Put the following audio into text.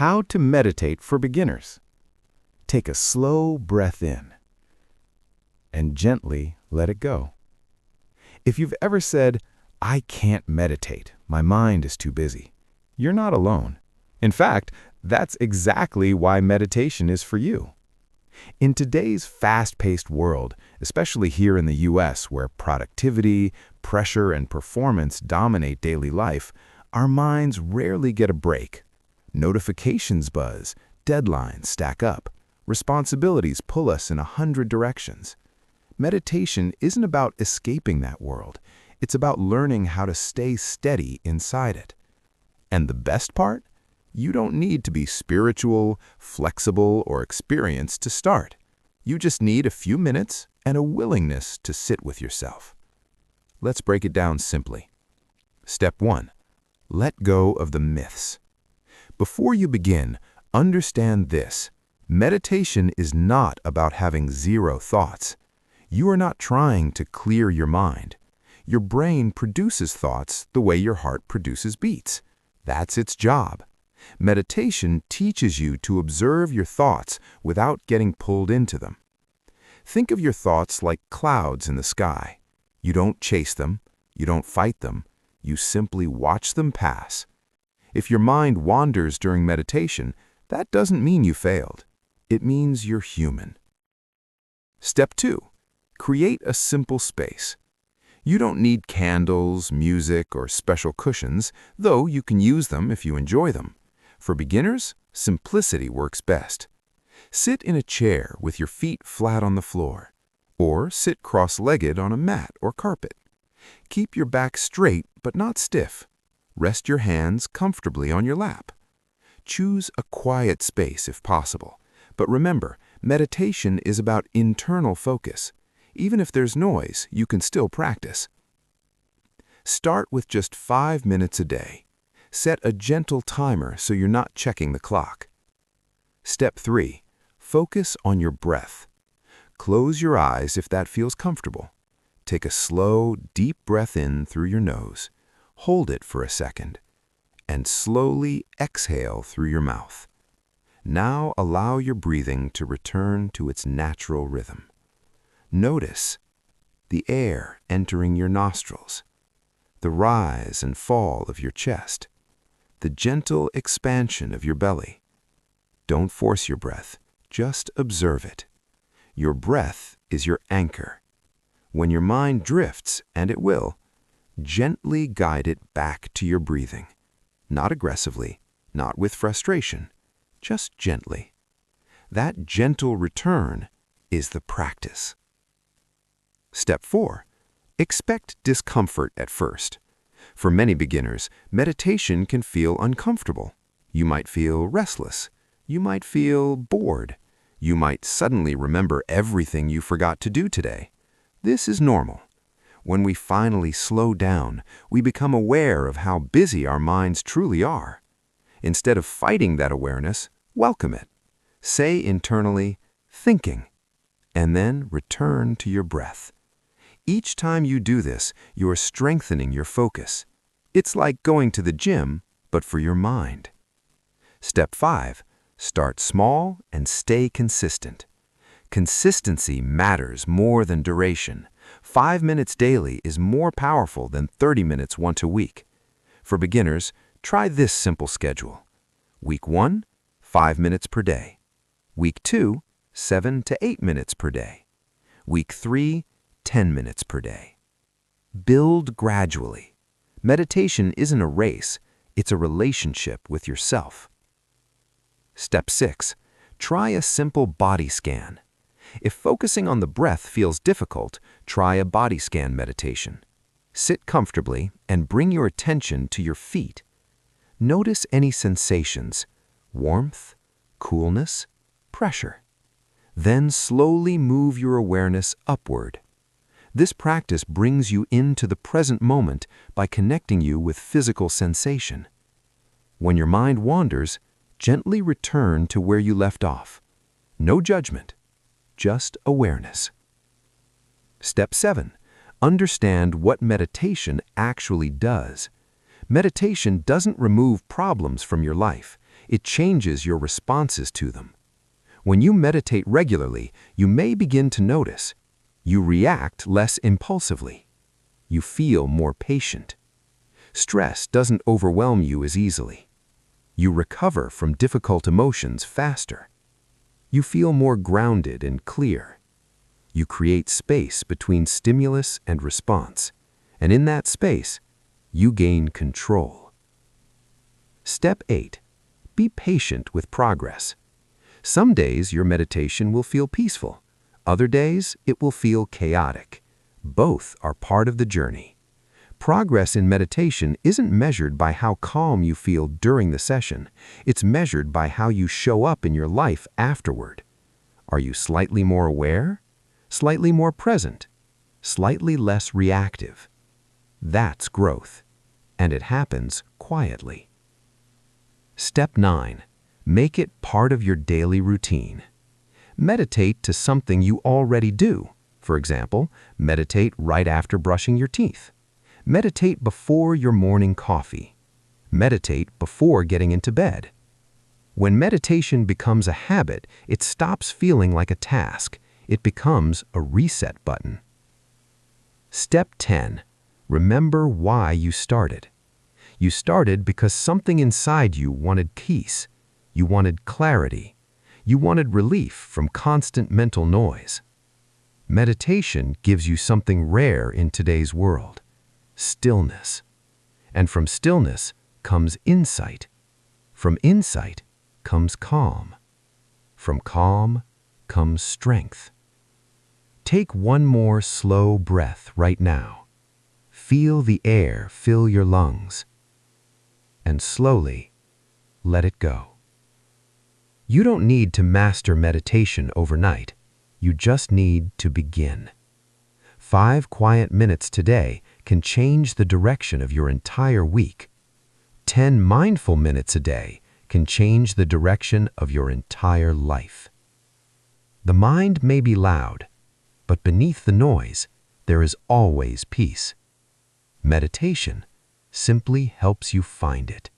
How to meditate for beginners. Take a slow breath in and gently let it go. If you've ever said, "I can't meditate, my mind is too busy," you're not alone. In fact, that's exactly why meditation is for you. In today's fast-paced world, especially here in the US where productivity, pressure, and performance dominate daily life, our minds rarely get a break. Notifications buzz, deadlines stack up, responsibilities pull us in 100 directions. Meditation isn't about escaping that world. It's about learning how to stay steady inside it. And the best part? You don't need to be spiritual, flexible, or experienced to start. You just need a few minutes and a willingness to sit with yourself. Let's break it down simply. Step 1. Let go of the myths. Before you begin, understand this. Meditation is not about having zero thoughts. You are not trying to clear your mind. Your brain produces thoughts the way your heart produces beats. That's its job. Meditation teaches you to observe your thoughts without getting pulled into them. Think of your thoughts like clouds in the sky. You don't chase them, you don't fight them, you simply watch them pass. If your mind wanders during meditation, that doesn't mean you failed. It means you're human. Step 2. Create a simple space. You don't need candles, music, or special cushions, though you can use them if you enjoy them. For beginners, simplicity works best. Sit in a chair with your feet flat on the floor, or sit cross-legged on a mat or carpet. Keep your back straight but not stiff. Rest your hands comfortably on your lap. Choose a quiet space if possible, but remember, meditation is about internal focus. Even if there's noise, you can still practice. Start with just 5 minutes a day. Set a gentle timer so you're not checking the clock. Step 3. Focus on your breath. Close your eyes if that feels comfortable. Take a slow, deep breath in through your nose. Hold it for a second, and slowly exhale through your mouth. Now allow your breathing to return to its natural rhythm. Notice the air entering your nostrils, the rise and fall of your chest, the gentle expansion of your belly. Don't force your breath, just observe it. Your breath is your anchor. When your mind drifts, and it will, gently guide it back to your breathing. Not aggressively, not with frustration, just gently. That gentle return is the practice. Step 4. Expect discomfort at first. For many beginners, meditation can feel uncomfortable. You might feel restless. You might feel bored. You might suddenly remember everything you forgot to do today. This is normal. When we finally slow down, we become aware of how busy our minds truly are. Instead of fighting that awareness, welcome it. Say internally, "thinking," and then return to your breath. Each time you do this, you are strengthening your focus. It's like going to the gym, but for your mind. Step 5. Start small and stay consistent. Consistency matters more than duration. 5 minutes daily is more powerful than 30 minutes once a week. For beginners, try this simple schedule. Week 1, 5 minutes per day. Week 2, 7 to 8 minutes per day. Week 3, 10 minutes per day. Build gradually. Meditation isn't a race, it's a relationship with yourself. Step 6. Try a simple body scan. If focusing on the breath feels difficult, try a body scan meditation. Sit comfortably and bring your attention to your feet. Notice any sensations, warmth, coolness, pressure. Then slowly move your awareness upward. This practice brings you into the present moment by connecting you with physical sensation. When your mind wanders, gently return to where you left off. No judgment, just awareness. Step 7. Understand what meditation actually does. Meditation doesn't remove problems from your life. it changes your responses to them. When you meditate regularly, you may begin to notice. You react less impulsively. You feel more patient. Stress doesn't overwhelm you as easily. You recover from difficult emotions faster. You feel more grounded and clear. You create space between stimulus and response, and in that space, you gain control. Step 8. Be patient with progress. Some days your meditation will feel peaceful. Other days it will feel chaotic. Both are part of the journey. Progress in meditation isn't measured by how calm you feel during the session. It's measured by how you show up in your life afterward. Are you slightly more aware? Slightly more present? Slightly less reactive? That's growth, and it happens quietly. Step 9. Make it part of your daily routine. Meditate to something you already do. For example, meditate right after brushing your teeth. Meditate before your morning coffee. Meditate before getting into bed. When meditation becomes a habit, it stops feeling like a task. It becomes a reset button. Step 10. Remember why you started. You started because something inside you wanted peace. You wanted clarity. You wanted relief from constant mental noise. Meditation gives you something rare in today's world: stillness. And from stillness comes insight. From insight comes calm. From calm comes strength. Take one more slow breath right now. Feel the air fill your lungs. And slowly let it go. You don't need to master meditation overnight. You just need to begin. 5 quiet minutes today can change the direction of your entire week. 10 mindful minutes a day can change the direction of your entire life. The mind may be loud, but beneath the noise, there is always peace. Meditation simply helps you find it.